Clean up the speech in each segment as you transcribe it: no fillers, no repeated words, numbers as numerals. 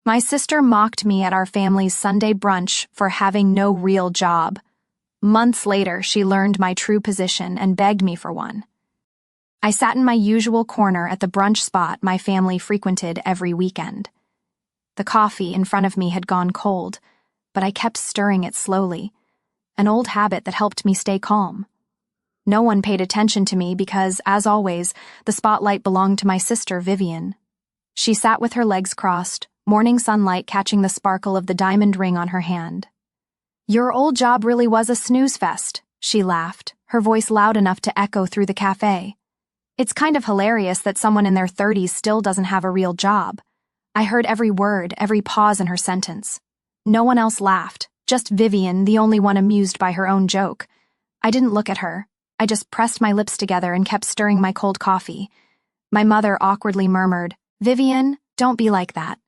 My sister mocked me at our family's Sunday brunch for having no real job. Months later, she learned my true position and begged me for one. I sat in my usual corner at the brunch spot my family frequented every weekend. The coffee in front of me had gone cold, but I kept stirring it slowly, an old habit that helped me stay calm. No one paid attention to me because, as always, the spotlight belonged to my sister, Vivian. She sat with her legs crossed, morning sunlight catching the sparkle of the diamond ring on her hand. "Your old job really was a snooze fest," she laughed, her voice loud enough to echo through the cafe. "It's kind of hilarious that someone in their 30s still doesn't have a real job." I heard every word, every pause in her sentence. No one else laughed, just Vivian, the only one amused by her own joke. I didn't look at her. I just pressed my lips together and kept stirring my cold coffee. My mother awkwardly murmured, "Vivian, don't be like that."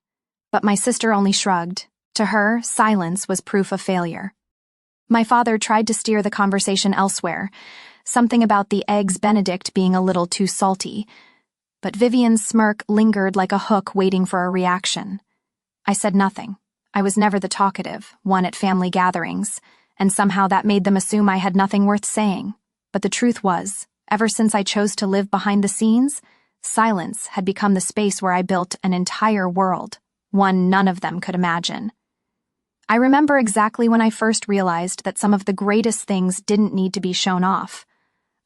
But my sister only shrugged. To her, silence was proof of failure. My father tried to steer the conversation elsewhere, something about the eggs Benedict being a little too salty. But Vivian's smirk lingered like a hook waiting for a reaction. I said nothing. I was never the talkative, one at family gatherings, and somehow that made them assume I had nothing worth saying. But the truth was, ever since I chose to live behind the scenes, silence had become the space where I built an entire world, one none of them could imagine. I remember exactly when I first realized that some of the greatest things didn't need to be shown off.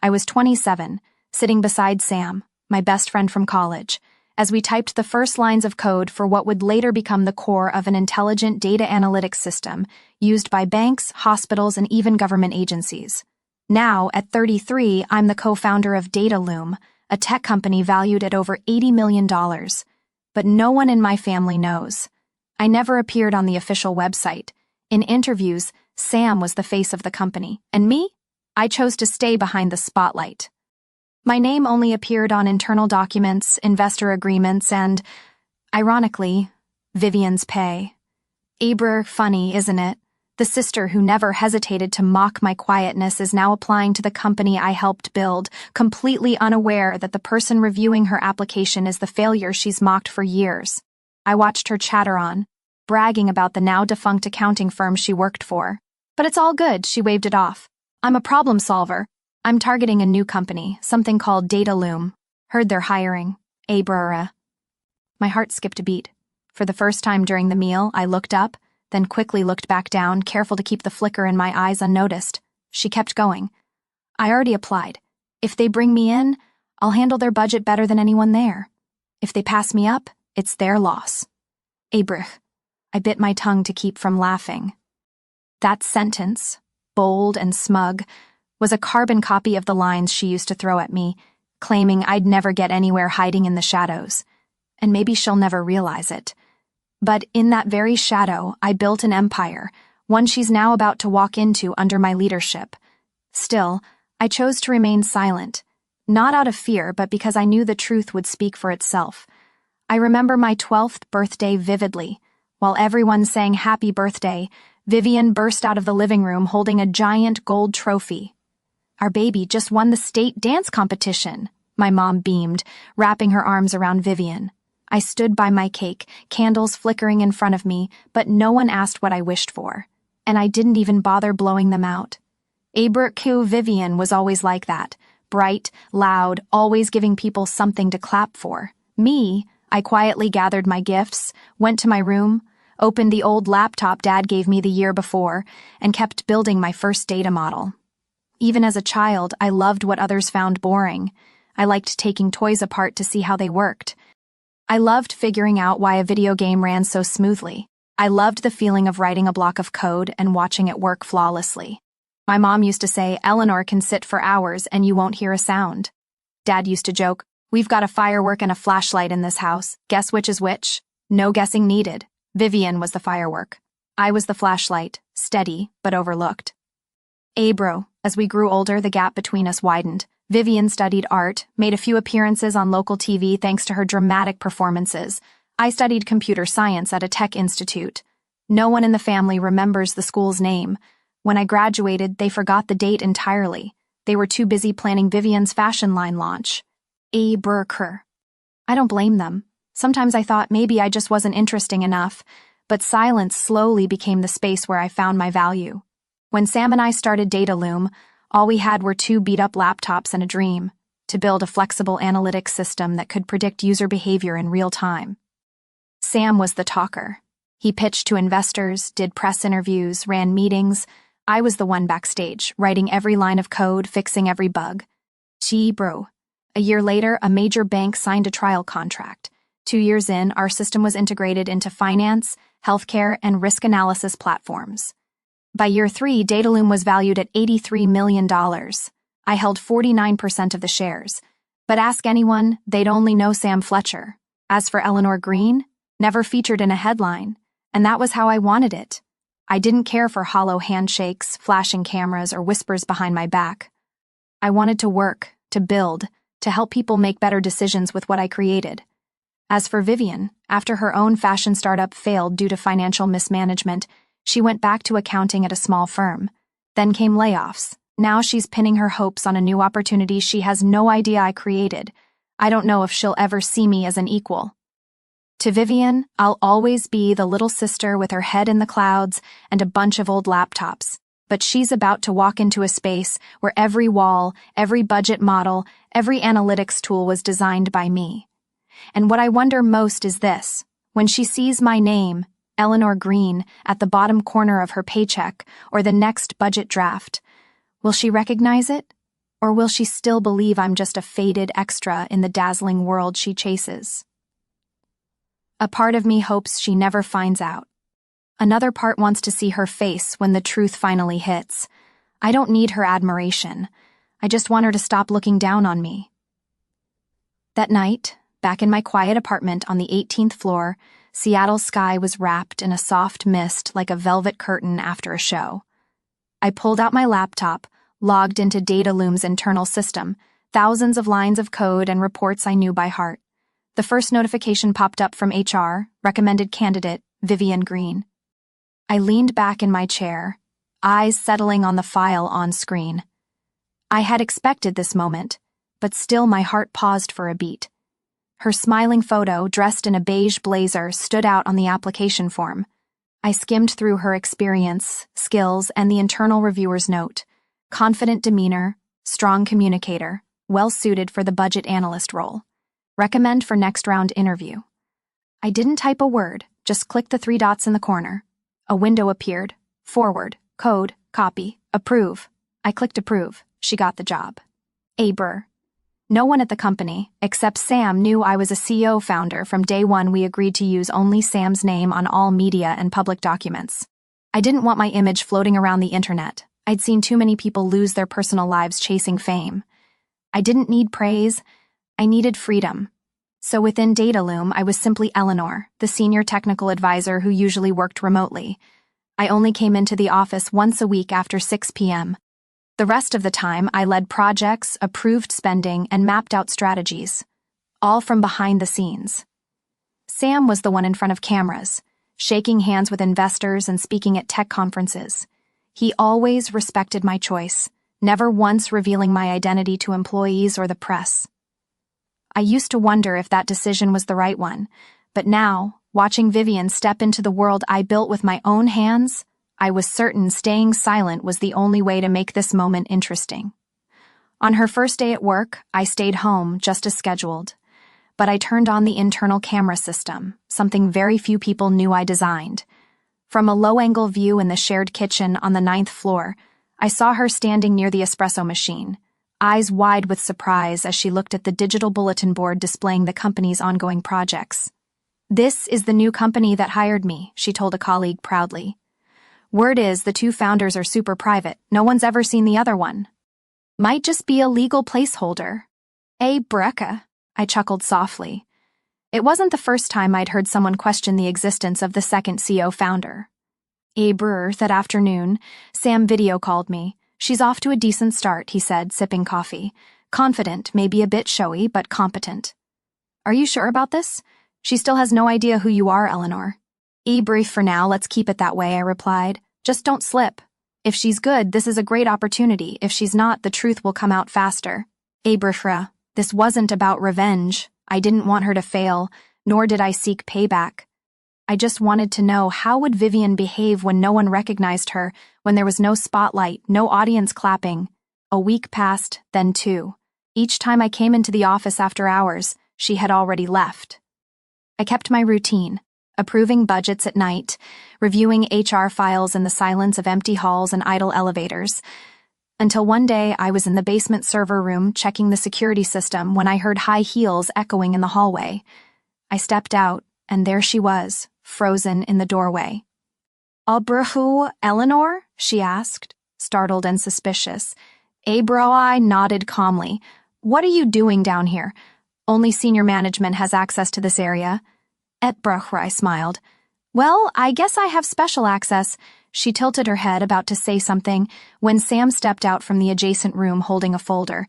I was 27, sitting beside Sam, my best friend from college, as we typed the first lines of code for what would later become the core of an intelligent data analytics system used by banks, hospitals, and even government agencies. Now, at 33, I'm the co-founder of DataLoom, a tech company valued at over $80 million. But no one in my family knows. I never appeared on the official website. In interviews, Sam was the face of the company. And me? I chose to stay behind the spotlight. My name only appeared on internal documents, investor agreements, and, ironically, Vivian's pay. Funny, isn't it? The sister who never hesitated to mock my quietness is now applying to the company I helped build, completely unaware that the person reviewing her application is the failure she's mocked for years. I watched her chatter on, bragging about the now-defunct accounting firm she worked for. "But it's all good," she waved it off. "I'm a problem solver. I'm targeting a new company, something called DataLoom. Heard they're hiring. My heart skipped a beat. For the first time during the meal, I looked up, then quickly looked back down, careful to keep the flicker in my eyes unnoticed. She kept going. "I already applied. If they bring me in, I'll handle their budget better than anyone there. If they pass me up, it's their loss." I bit my tongue to keep from laughing. That sentence, bold and smug, was a carbon copy of the lines she used to throw at me, claiming I'd never get anywhere hiding in the shadows. And maybe she'll never realize it. But in that very shadow, I built an empire, one she's now about to walk into under my leadership. Still, I chose to remain silent, not out of fear, but because I knew the truth would speak for itself. I remember my 12th birthday vividly. While everyone sang happy birthday, Vivian burst out of the living room holding a giant gold trophy. "Our baby just won the state dance competition," my mom beamed, wrapping her arms around Vivian. I stood by my cake, candles flickering in front of me, but no one asked what I wished for, and I didn't even bother blowing them out. Vivian was always like that, bright, loud, always giving people something to clap for. Me, I quietly gathered my gifts, went to my room, opened the old laptop Dad gave me the year before, and kept building my first data model. Even as a child, I loved what others found boring. I liked taking toys apart to see how they worked. I loved figuring out why a video game ran so smoothly. I loved the feeling of writing a block of code and watching it work flawlessly. My mom used to say, "Eleanor can sit for hours and you won't hear a sound." Dad used to joke, "We've got a firework and a flashlight in this house. Guess which is which?" No guessing needed. Vivian was the firework. I was the flashlight, steady but overlooked. As we grew older, the gap between us widened. Vivian studied art, made a few appearances on local TV thanks to her dramatic performances. I studied computer science at a tech institute. No one in the family remembers the school's name. When I graduated, they forgot the date entirely. They were too busy planning Vivian's fashion line launch. I don't blame them. Sometimes I thought maybe I just wasn't interesting enough, but silence slowly became the space where I found my value. When Sam and I started Dataloom, all we had were 2 beat-up laptops and a dream to build a flexible analytics system that could predict user behavior in real time. Sam was the talker. He pitched to investors, did press interviews, ran meetings. I was the one backstage, writing every line of code, fixing every bug. Gee, bro. A year later, a major bank signed a trial contract. 2 years in, our system was integrated into finance, healthcare, and risk analysis platforms. By year 3, Dataloom was valued at $83 million. I held 49% of the shares. But ask anyone, they'd only know Sam Fletcher. As for Eleanor Green, never featured in a headline. And that was how I wanted it. I didn't care for hollow handshakes, flashing cameras, or whispers behind my back. I wanted to work, to build, to help people make better decisions with what I created. As for Vivian, after her own fashion startup failed due to financial mismanagement, she went back to accounting at a small firm. Then came layoffs. Now she's pinning her hopes on a new opportunity she has no idea I created. I don't know if she'll ever see me as an equal. To Vivian, I'll always be the little sister with her head in the clouds and a bunch of old laptops. But she's about to walk into a space where every wall, every budget model, every analytics tool was designed by me. And what I wonder most is this. When she sees my name, Eleanor Green, at the bottom corner of her paycheck or the next budget draft, will she recognize it? Or will she still believe I'm just a faded extra in the dazzling world she chases? A part of me hopes she never finds out. Another part wants to see her face when the truth finally hits. I don't need her admiration. I just want her to stop looking down on me. That night, back in my quiet apartment on the 18th floor, Seattle's sky was wrapped in a soft mist like a velvet curtain after a show. I pulled out my laptop, logged into Dataloom's internal system, thousands of lines of code and reports I knew by heart. The first notification popped up from HR, recommended candidate, Vivian Green. I leaned back in my chair, eyes settling on the file on screen. I had expected this moment, but still my heart paused for a beat. Her smiling photo, dressed in a beige blazer, stood out on the application form. I skimmed through her experience, skills, and the internal reviewer's note. Confident demeanor, strong communicator, well-suited for the budget analyst role. Recommend for next round interview. I didn't type a word, just clicked the 3 dots in the corner. A window appeared. Forward, code, copy, approve. I clicked approve. She got the job. Burr. No one at the company, except Sam, knew I was a CEO founder. From day one. We agreed to use only Sam's name on all media and public documents. I didn't want my image floating around the internet. I'd seen too many people lose their personal lives chasing fame. I didn't need praise. I needed freedom. So within Dataloom, I was simply Eleanor, the senior technical advisor who usually worked remotely. I only came into the office once a week after 6 p.m. The rest of the time, I led projects, approved spending, and mapped out strategies, all from behind the scenes. Sam was the one in front of cameras, shaking hands with investors and speaking at tech conferences. He always respected my choice, never once revealing my identity to employees or the press. I used to wonder if that decision was the right one, but now, watching Vivian step into the world I built with my own hands, I was certain staying silent was the only way to make this moment interesting. On her first day at work, I stayed home just as scheduled, but I turned on the internal camera system, something very few people knew I designed. From a low-angle view in the shared kitchen on the 9th floor, I saw her standing near the espresso machine, eyes wide with surprise as she looked at the digital bulletin board displaying the company's ongoing projects. "This is the new company that hired me," she told a colleague proudly. "Word is the 2 founders are super private. No one's ever seen the other one. Might just be a legal placeholder." Brecca, I chuckled softly. It wasn't the first time I'd heard someone question the existence of the second CEO founder. Brewer, that afternoon, Sam video called me. "She's off to a decent start," he said, sipping coffee. "Confident, maybe a bit showy, but competent." "Are you sure about this? She still has no idea who you are, Eleanor." "Brief for now, let's keep it that way," I replied. "Just don't slip. If she's good, this is a great opportunity. If she's not, the truth will come out faster." Brifra, this wasn't about revenge. I didn't want her to fail, nor did I seek payback. I just wanted to know, how would Vivian behave when no one recognized her, when there was no spotlight, no audience clapping? A week passed, then 2. Each time I came into the office after hours, she had already left. I kept my routine, approving budgets at night, reviewing HR files in the silence of empty halls and idle elevators, until one day I was in the basement server room checking the security system when I heard high heels echoing in the hallway. I stepped out, and there she was, frozen in the doorway. "Abrahu, Eleanor?" she asked, startled and suspicious. I nodded calmly. "What are you doing down here? Only senior management has access to this area." "Etbrahu," I smiled. "Well, I guess I have special access." She tilted her head, about to say something, when Sam stepped out from the adjacent room holding a folder.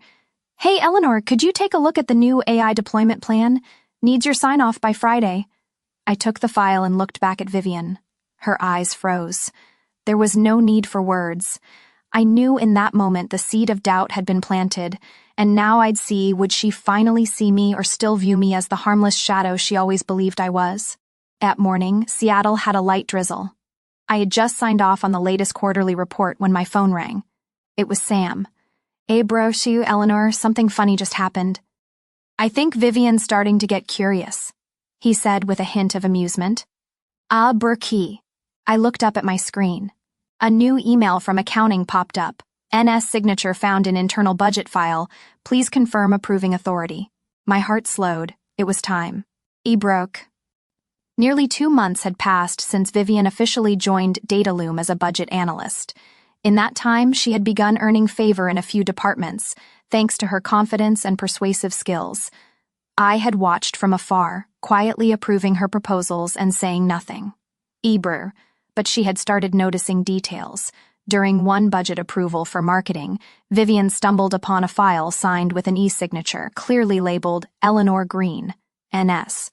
"Hey, Eleanor, could you take a look at the new AI deployment plan? Needs your sign-off by Friday." I took the file and looked back at Vivian. Her eyes froze. There was no need for words. I knew in that moment the seed of doubt had been planted, and now I'd see, would she finally see me or still view me as the harmless shadow she always believed I was? At morning, Seattle had a light drizzle. I had just signed off on the latest quarterly report when my phone rang. It was Sam. "Hey, Broshu, Eleanor, something funny just happened." "I think Vivian's starting to get curious," he said with a hint of amusement. "Ah, Burkey." I looked up at my screen. A new email from accounting popped up. "NS signature found in internal budget file. Please confirm approving authority." My heart slowed. It was time. Broke. Nearly 2 months had passed since Vivian officially joined Dataloom as a budget analyst. In that time, she had begun earning favor in a few departments, thanks to her confidence and persuasive skills. I had watched from afar, quietly approving her proposals and saying nothing. But she had started noticing details. During one budget approval for marketing, Vivian stumbled upon a file signed with an e-signature, clearly labeled Eleanor Green, NS.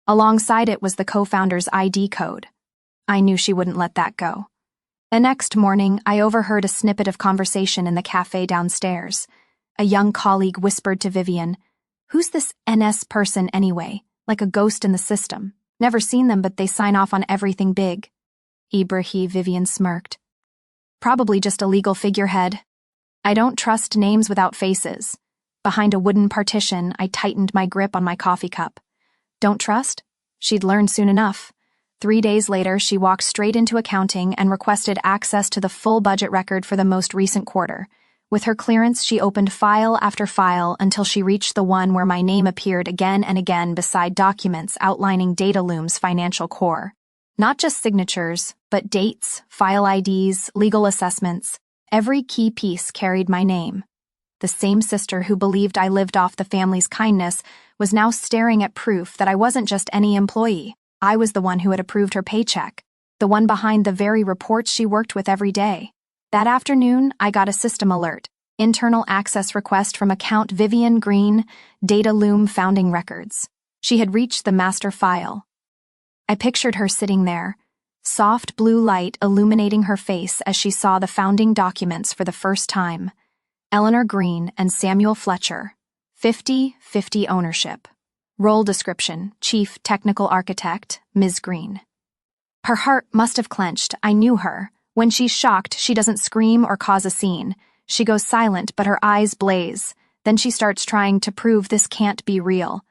Alongside it was the co-founder's ID code. I knew she wouldn't let that go. The next morning, I overheard a snippet of conversation in the cafe downstairs. A young colleague whispered to Vivian, "Who's this NS person anyway? Like a ghost in the system. Never seen them, but they sign off on everything big." Vivian smirked. "Probably just a legal figurehead. I don't trust names without faces." Behind a wooden partition, I tightened my grip on my coffee cup. Don't trust? She'd learn soon enough. 3 days later, she walked straight into accounting and requested access to the full budget record for the most recent quarter. With her clearance, she opened file after file until she reached the one where my name appeared again and again beside documents outlining Dataloom's financial core. Not just signatures, but dates, file IDs, legal assessments. Every key piece carried my name. The same sister who believed I lived off the family's kindness was now staring at proof that I wasn't just any employee. I was the one who had approved her paycheck, the one behind the very reports she worked with every day. That afternoon, I got a system alert. Internal access request from account Vivian Green, Dataloom founding records. She had reached the master file. I pictured her sitting there, soft blue light illuminating her face as she saw the founding documents for the first time. Eleanor Green and Samuel Fletcher, 50-50 ownership. Role description, Chief Technical Architect, Ms. Green. Her heart must have clenched. I knew her. When she's shocked, she doesn't scream or cause a scene. She goes silent, but her eyes blaze. Then she starts trying to prove this can't be real.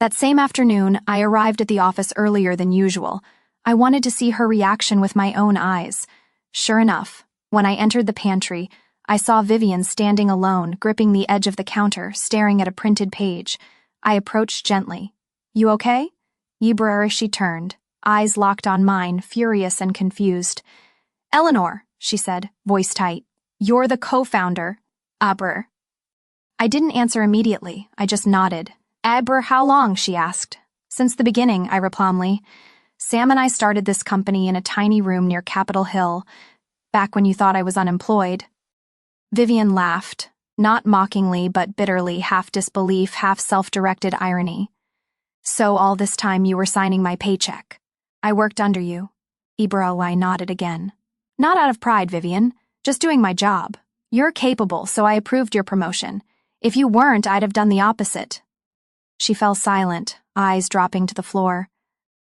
That same afternoon, I arrived at the office earlier than usual. I wanted to see her reaction with my own eyes. Sure enough, when I entered the pantry, I saw Vivian standing alone, gripping the edge of the counter, staring at a printed page. I approached gently. "You okay?" She turned, eyes locked on mine, furious and confused. "Eleanor," she said, voice tight, "you're the co-founder." I didn't answer immediately, I just nodded. "How long?" she asked. "Since the beginning," I replied calmly. "Sam and I started this company in a tiny room near Capitol Hill, back when you thought I was unemployed." Vivian laughed, not mockingly but bitterly, half disbelief, half self-directed irony. "So all this time you were signing my paycheck. I worked under you." I nodded again. "Not out of pride, Vivian. Just doing my job. You're capable, so I approved your promotion. If you weren't, I'd have done the opposite." She fell silent, eyes dropping to the floor.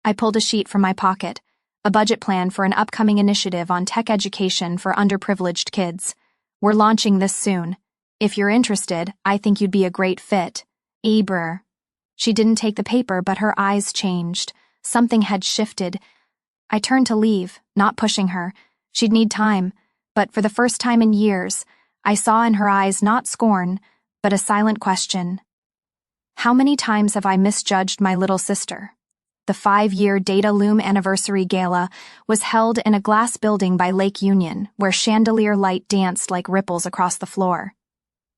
I pulled a sheet from my pocket, a budget plan for an upcoming initiative on tech education for underprivileged kids. We're launching this soon. If you're interested, I think you'd be a great fit. Eber. She didn't take the paper, but her eyes changed. Something had shifted. I turned to leave, not pushing her. She'd need time, but for the first time in years, I saw in her eyes not scorn, but a silent question. How many times have I misjudged my little sister? The 5-year Data Loom anniversary gala was held in a glass building by Lake Union, where chandelier light danced like ripples across the floor.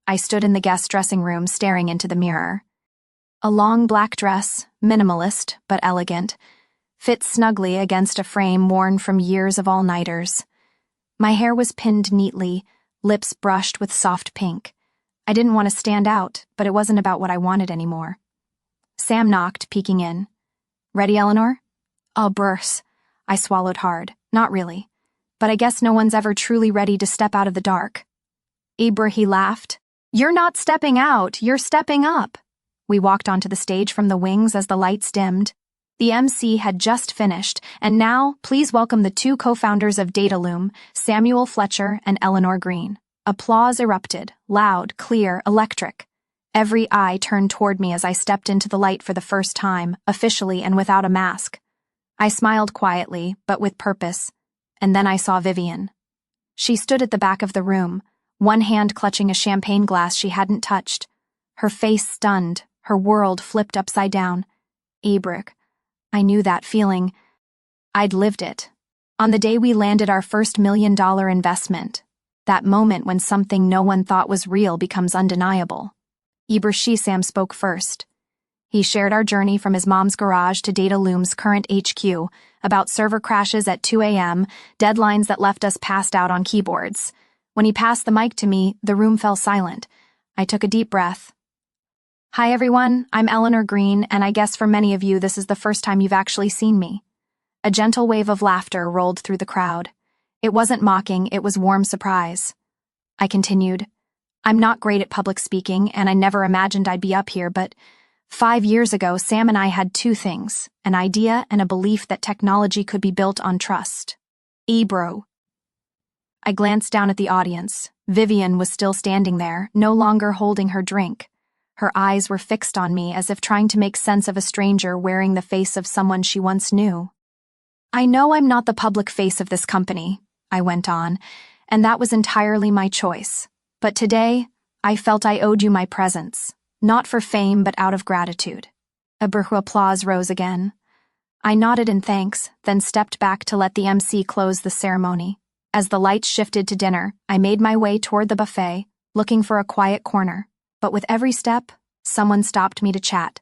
I stood in the guest dressing room staring into the mirror. A long black dress, minimalist but elegant, fit snugly against a frame worn from years of all-nighters. My hair was pinned neatly, lips brushed with soft pink. I didn't want to stand out, but it wasn't about what I wanted anymore. Sam knocked, peeking in. Ready, Eleanor? Oh, burst. I swallowed hard. Not really. But I guess no one's ever truly ready to step out of the dark. Eber, he laughed. You're not stepping out, you're stepping up. We walked onto the stage from the wings as the lights dimmed. The MC had just finished, and now, please welcome the 2 co-founders of DataLoom, Samuel Fletcher and Eleanor Green. Applause erupted, loud, clear, electric. Every eye turned toward me as I stepped into the light for the first time, officially and without a mask. I smiled quietly, but with purpose, and then I saw Vivian. She stood at the back of the room, one hand clutching a champagne glass she hadn't touched. Her face stunned, her world flipped upside down. Ebrick. I knew that feeling. I'd lived it. On the day we landed our first $1 million investment, that moment when something no one thought was real becomes undeniable. Eber Sam spoke first. He shared our journey from his mom's garage to DataLoom's current HQ, about server crashes at 2 a.m., deadlines that left us passed out on keyboards. When he passed the mic to me, the room fell silent. I took a deep breath. Hi everyone, I'm Eleanor Green, and I guess for many of you this is the first time you've actually seen me. A gentle wave of laughter rolled through the crowd. It wasn't mocking, it was warm surprise. I continued, I'm not great at public speaking, and I never imagined I'd be up here, but 5 years ago, Sam and I had 2 things, an idea and a belief that technology could be built on trust. Bro. I glanced down at the audience. Vivian was still standing there, no longer holding her drink. Her eyes were fixed on me as if trying to make sense of a stranger wearing the face of someone she once knew. I know I'm not the public face of this company, I went on, and that was entirely my choice. But today, I felt I owed you my presence, not for fame but out of gratitude. A burhu applause rose again. I nodded in thanks, then stepped back to let the MC close the ceremony. As the lights shifted to dinner, I made my way toward the buffet, looking for a quiet corner. But with every step, someone stopped me to chat.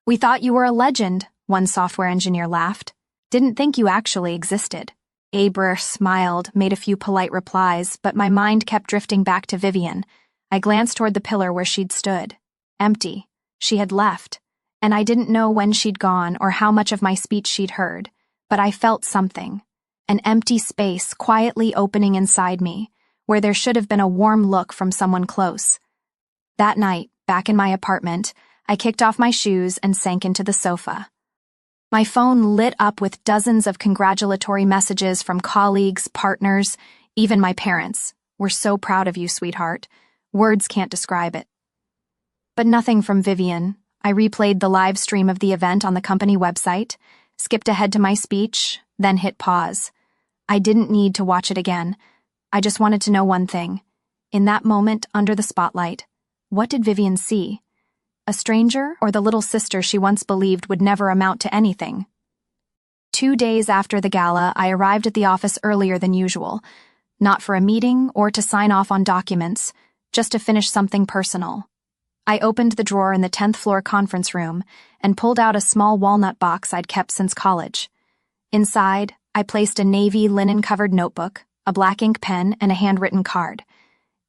We thought you were a legend, one software engineer laughed. Didn't think you actually existed. Eber smiled, made a few polite replies, but my mind kept drifting back to Vivian. I glanced toward the pillar where she'd stood. Empty. She had left. And I didn't know when she'd gone or how much of my speech she'd heard, but I felt something. An empty space quietly opening inside me, where there should have been a warm look from someone close. That night, back in my apartment, I kicked off my shoes and sank into the sofa. My phone lit up with dozens of congratulatory messages from colleagues, partners, even my parents. We're so proud of you, sweetheart. Words can't describe it. But nothing from Vivian. I replayed the live stream of the event on the company website, skipped ahead to my speech, then hit pause. I didn't need to watch it again. I just wanted to know one thing. In that moment, under the spotlight, what did Vivian see? A stranger or the little sister she once believed would never amount to anything? 2 days after the gala, I arrived at the office earlier than usual, not for a meeting or to sign off on documents, just to finish something personal. I opened the drawer in the 10th floor conference room and pulled out a small walnut box I'd kept since college. Inside, I placed a navy linen-covered notebook, a black ink pen, and a handwritten card.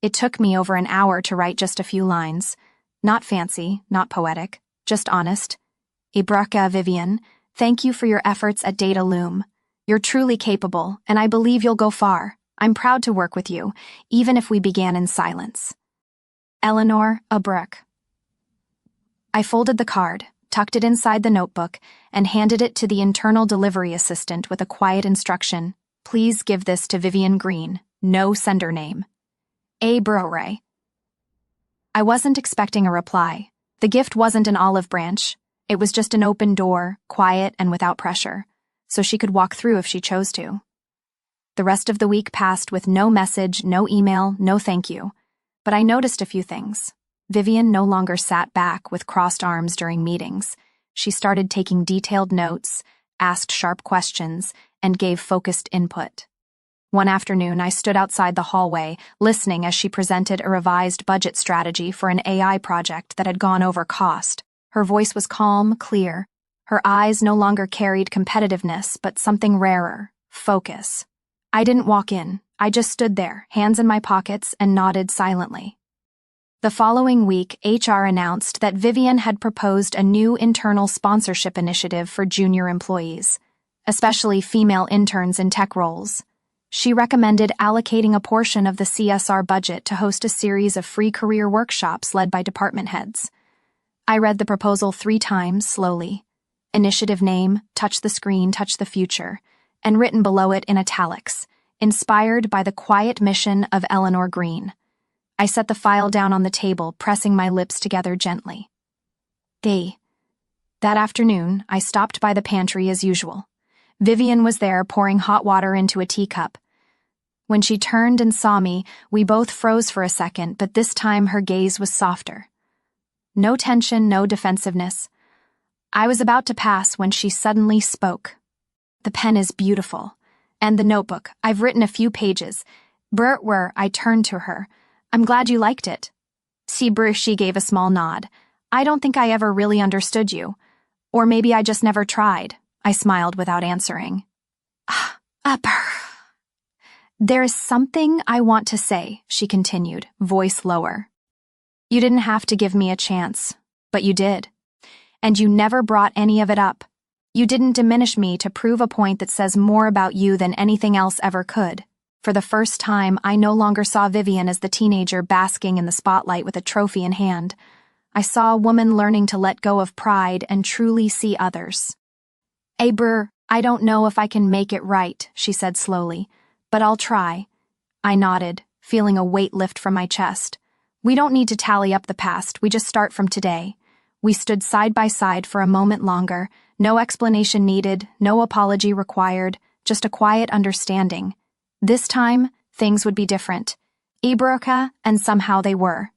It took me over an hour to write just a few lines. Not fancy, not poetic, just honest. Ibraka Vivian, thank you for your efforts at DataLoom. You're truly capable, and I believe you'll go far. I'm proud to work with you, even if we began in silence. Eleanor Abruck. I folded the card, tucked it inside the notebook, and handed it to the internal delivery assistant with a quiet instruction. Please give this to Vivian Green, no sender name. A. Burray. I wasn't expecting a reply. The gift wasn't an olive branch. It was just an open door, quiet and without pressure, so she could walk through if she chose to. The rest of the week passed with no message, no email, no thank you. But I noticed a few things. Vivian no longer sat back with crossed arms during meetings. She started taking detailed notes, asked sharp questions, and gave focused input. One afternoon, I stood outside the hallway, listening as she presented a revised budget strategy for an AI project that had gone over cost. Her voice was calm, clear. Her eyes no longer carried competitiveness, but something rarer, focus. I didn't walk in. I just stood there, hands in my pockets, and nodded silently. The following week, HR announced that Vivian had proposed a new internal sponsorship initiative for junior employees, especially female interns in tech roles. She recommended allocating a portion of the CSR budget to host a series of free career workshops led by department heads. I read the proposal 3 times, slowly. Initiative name, Touch the Screen, Touch the Future, and written below it in italics, inspired by the quiet mission of Eleanor Green. I set the file down on the table, pressing my lips together gently. That afternoon, I stopped by the pantry as usual. Vivian was there pouring hot water into a teacup. When she turned and saw me, we both froze for a second, but this time her gaze was softer. No tension, no defensiveness. I was about to pass when she suddenly spoke. The pen is beautiful. And the notebook, I've written a few pages. I turned to her. I'm glad you liked it. She gave a small nod. I don't think I ever really understood you. Or maybe I just never tried. I smiled without answering. There is something I want to say, she continued, voice lower. You didn't have to give me a chance, but you did. And you never brought any of it up. You didn't diminish me to prove a point that says more about you than anything else ever could. For the first time, I no longer saw Vivian as the teenager basking in the spotlight with a trophy in hand. I saw a woman learning to let go of pride and truly see others. I don't know if I can make it right, she said slowly, but I'll try. I nodded, feeling a weight lift from my chest. We don't need to tally up the past, we just start from today. We stood side by side for a moment longer, no explanation needed, no apology required, just a quiet understanding. This time, things would be different. Ibraka, and somehow they were.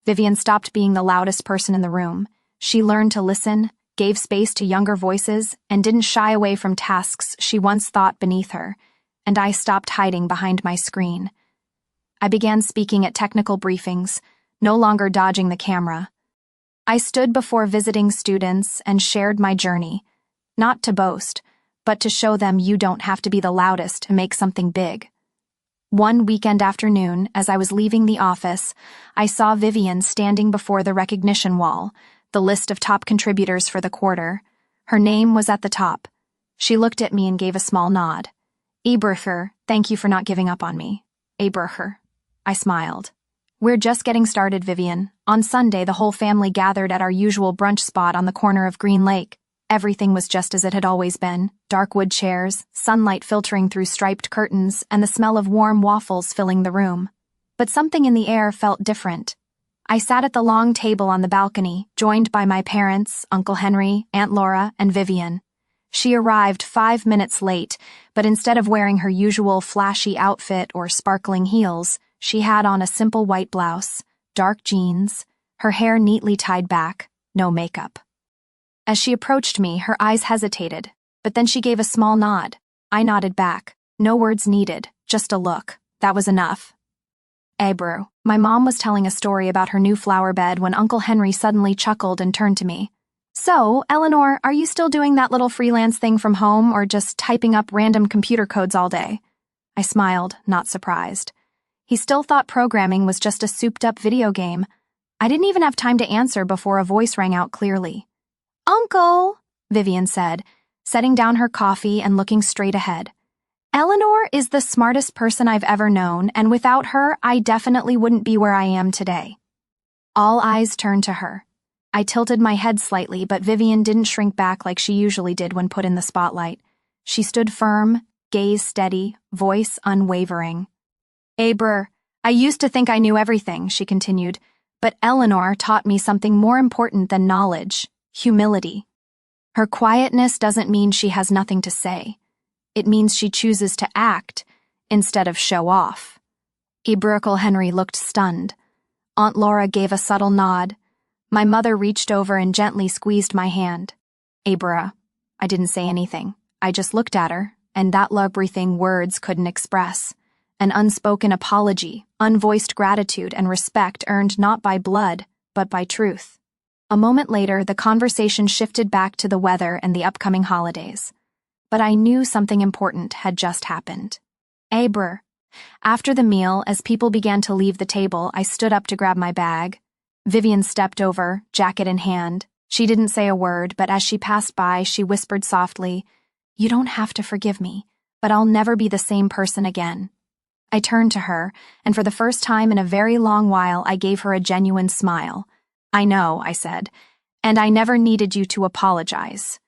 Vivian stopped being the loudest person in the room. She learned to listen, gave space to younger voices, and didn't shy away from tasks she once thought beneath her, and I stopped hiding behind my screen. I began speaking at technical briefings, no longer dodging the camera. I stood before visiting students and shared my journey, not to boast, but to show them you don't have to be the loudest to make something big. One weekend afternoon, as I was leaving the office, I saw Vivian standing before the recognition wall, the list of top contributors for the quarter. Her name was at the top. She looked at me and gave a small nod. Eberher, thank you for not giving up on me. Eberher. I smiled. We're just getting started, Vivian. On Sunday, the whole family gathered at our usual brunch spot on the corner of Green Lake. Everything was just as it had always been. Dark wood chairs, sunlight filtering through striped curtains, and the smell of warm waffles filling the room. But something in the air felt different. I sat at the long table on the balcony, joined by my parents, Uncle Henry, Aunt Laura, and Vivian. She arrived 5 minutes late, but instead of wearing her usual flashy outfit or sparkling heels, she had on a simple white blouse, dark jeans, her hair neatly tied back, no makeup. As she approached me, her eyes hesitated, but then she gave a small nod. I nodded back. No words needed, just a look. That was enough. Bro, my mom was telling a story about her new flower bed when Uncle Henry suddenly chuckled and turned to me. So, Eleanor, are you still doing that little freelance thing from home or just typing up random computer codes all day? I smiled, not surprised. He still thought programming was just a souped-up video game. I didn't even have time to answer before a voice rang out clearly. Uncle, Vivian said, setting down her coffee and looking straight ahead. Eleanor is the smartest person I've ever known, and without her, I definitely wouldn't be where I am today. All eyes turned to her. I tilted my head slightly, but Vivian didn't shrink back like she usually did when put in the spotlight. She stood firm, gaze steady, voice unwavering. "Abra, I used to think I knew everything," she continued, "but Eleanor taught me something more important than knowledge: humility. Her quietness doesn't mean she has nothing to say. It means she chooses to act instead of show off." Uncle Henry looked stunned. Aunt Laura gave a subtle nod. My mother reached over and gently squeezed my hand. "Abra." I didn't say anything. I just looked at her, and that everything words couldn't express. An unspoken apology, unvoiced gratitude and respect earned not by blood, but by truth. A moment later, the conversation shifted back to the weather and the upcoming holidays. But I knew something important had just happened. "Abra." After the meal, as people began to leave the table, I stood up to grab my bag. Vivian stepped over, jacket in hand. She didn't say a word, but as she passed by, she whispered softly, "You don't have to forgive me, but I'll never be the same person again." I turned to her, and for the first time in a very long while, I gave her a genuine smile. "I know," I said, "and I never needed you to apologize."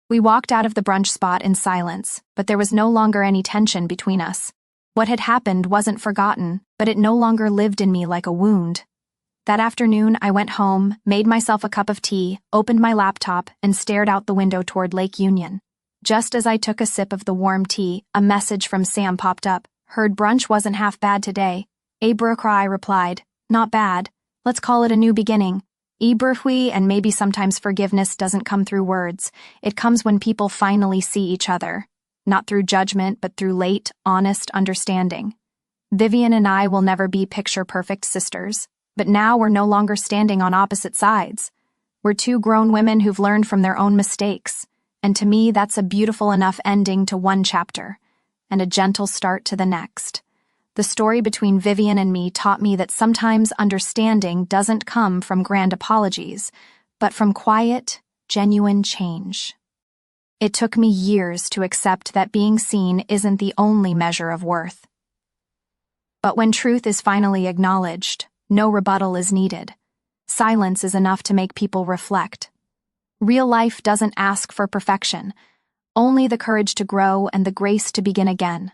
We walked out of the brunch spot in silence, but there was no longer any tension between us. What had happened wasn't forgotten, but it no longer lived in me like a wound. That afternoon, I went home, made myself a cup of tea, opened my laptop, and stared out the window toward Lake Union. Just as I took a sip of the warm tea, a message from Sam popped up. "Heard brunch wasn't half bad today." Abra Cry replied, "Not bad. Let's call it a new beginning." Ibrahwi, and maybe sometimes forgiveness doesn't come through words. It comes when people finally see each other. Not through judgment, but through late, honest understanding. Vivian and I will never be picture-perfect sisters, but now we're no longer standing on opposite sides. We're two grown women who've learned from their own mistakes, and to me that's a beautiful enough ending to one chapter, and a gentle start to the next. The story between Vivian and me taught me that sometimes understanding doesn't come from grand apologies, but from quiet, genuine change. It took me years to accept that being seen isn't the only measure of worth. But when truth is finally acknowledged, no rebuttal is needed. Silence is enough to make people reflect. Real life doesn't ask for perfection, only the courage to grow and the grace to begin again.